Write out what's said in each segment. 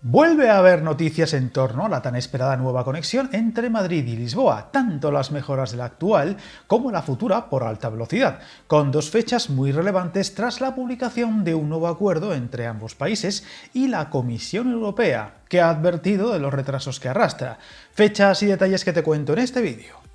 Vuelve a haber noticias en torno a la tan esperada nueva conexión entre Madrid y Lisboa, tanto las mejoras de la actual como la futura por alta velocidad, con dos fechas muy relevantes tras la publicación de un nuevo acuerdo entre ambos países y la Comisión Europea, que ha advertido de los retrasos que arrastra. Fechas y detalles que te cuento en este vídeo.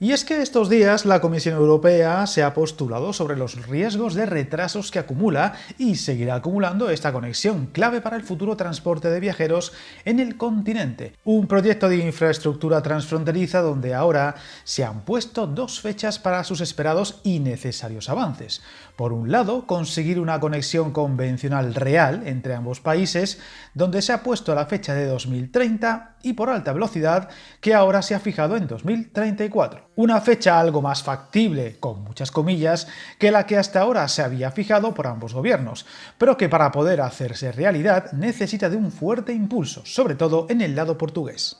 Y es que estos días la Comisión Europea se ha postulado sobre los riesgos de retrasos que acumula y seguirá acumulando esta conexión clave para el futuro transporte de viajeros en el continente. Un proyecto de infraestructura transfronteriza donde ahora se han puesto dos fechas para sus esperados y necesarios avances. Por un lado, conseguir una conexión convencional real entre ambos países, donde se ha puesto la fecha de 2030 y por alta velocidad, que ahora se ha fijado en 2034. Una fecha algo más factible, con muchas comillas, que la que hasta ahora se había fijado por ambos gobiernos, pero que para poder hacerse realidad necesita de un fuerte impulso, sobre todo en el lado portugués.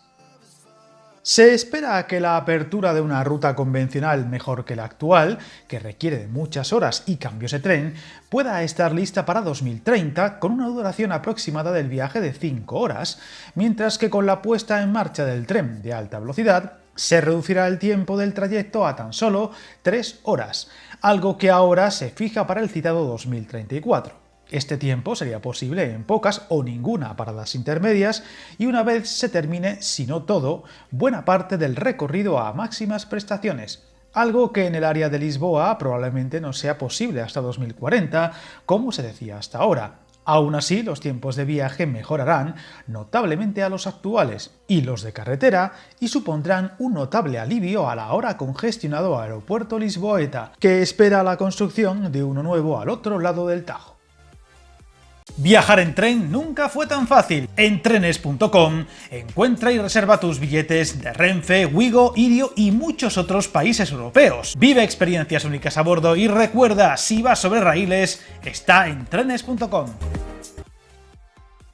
Se espera que la apertura de una ruta convencional mejor que la actual, que requiere de muchas horas y cambios de tren, pueda estar lista para 2030 con una duración aproximada del viaje de 5 horas, mientras que con la puesta en marcha del tren de alta velocidad se reducirá el tiempo del trayecto a tan solo 3 horas, algo que ahora se fija para el citado 2034. Este tiempo sería posible en pocas o ninguna paradas intermedias y una vez se termine, si no todo, buena parte del recorrido a máximas prestaciones, algo que en el área de Lisboa probablemente no sea posible hasta 2040, como se decía hasta ahora. Aún así, los tiempos de viaje mejorarán notablemente a los actuales y los de carretera y supondrán un notable alivio al ahora congestionado aeropuerto lisboeta, que espera la construcción de uno nuevo al otro lado del Tajo. Viajar en tren nunca fue tan fácil. En trenes.com encuentra y reserva tus billetes de Renfe, Wigo, Irio y muchos otros países europeos. Vive experiencias únicas a bordo y recuerda, si vas sobre raíles, está en trenes.com.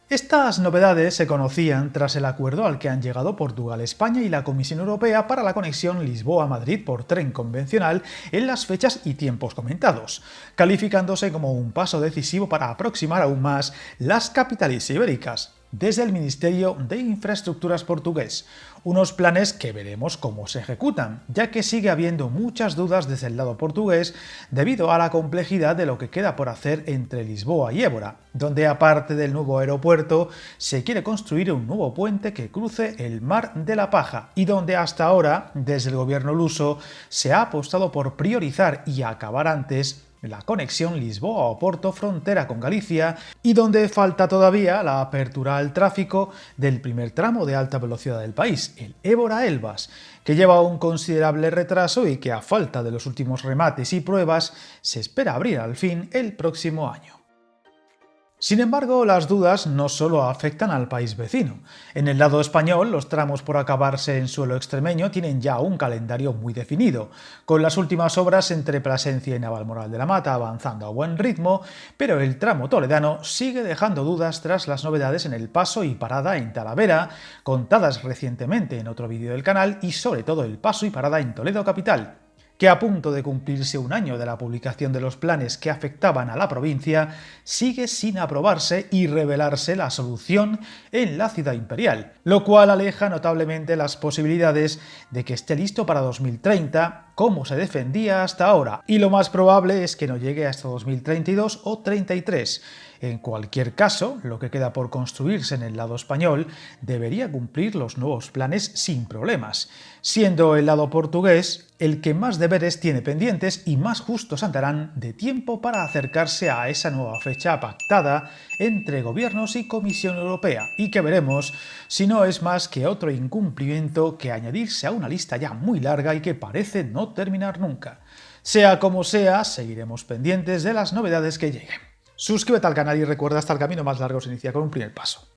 Estas novedades se conocían tras el acuerdo al que han llegado Portugal, España y la Comisión Europea para la conexión Lisboa-Madrid por tren convencional en las fechas y tiempos comentados, calificándose como un paso decisivo para aproximar aún más las capitales ibéricas. Desde el Ministerio de Infraestructuras portugués, unos planes que veremos cómo se ejecutan, ya que sigue habiendo muchas dudas desde el lado portugués debido a la complejidad de lo que queda por hacer entre Lisboa y Évora, donde aparte del nuevo aeropuerto se quiere construir un nuevo puente que cruce el Mar de la Paja y donde hasta ahora, desde el gobierno luso, se ha apostado por priorizar y acabar antes la conexión Lisboa-Oporto frontera con Galicia y donde falta todavía la apertura al tráfico del primer tramo de alta velocidad del país, el Évora-Elvas, que lleva un considerable retraso y que a falta de los últimos remates y pruebas se espera abrir al fin el próximo año. Sin embargo, las dudas no solo afectan al país vecino. En el lado español, los tramos por acabarse en suelo extremeño tienen ya un calendario muy definido, con las últimas obras entre Plasencia y Navalmoral de la Mata avanzando a buen ritmo, pero el tramo toledano sigue dejando dudas tras las novedades en el paso y parada en Talavera, contadas recientemente en otro vídeo del canal, y sobre todo el paso y parada en Toledo capital, que a punto de cumplirse un año de la publicación de los planes que afectaban a la provincia, sigue sin aprobarse y revelarse la solución en la ciudad imperial, lo cual aleja notablemente las posibilidades de que esté listo para 2030, como se defendía hasta ahora, y lo más probable es que no llegue hasta 2032 o 33. En cualquier caso, lo que queda por construirse en el lado español debería cumplir los nuevos planes sin problemas, siendo el lado portugués el que más deberes tiene pendientes y más justos andarán de tiempo para acercarse a esa nueva fecha pactada entre gobiernos y Comisión Europea, y que veremos si no es más que otro incumplimiento que añadirse a una lista ya muy larga y que parece no terminar nunca. Sea como sea, seguiremos pendientes de las novedades que lleguen. Suscríbete al canal y recuerda, hasta el camino más largo se inicia con un primer paso.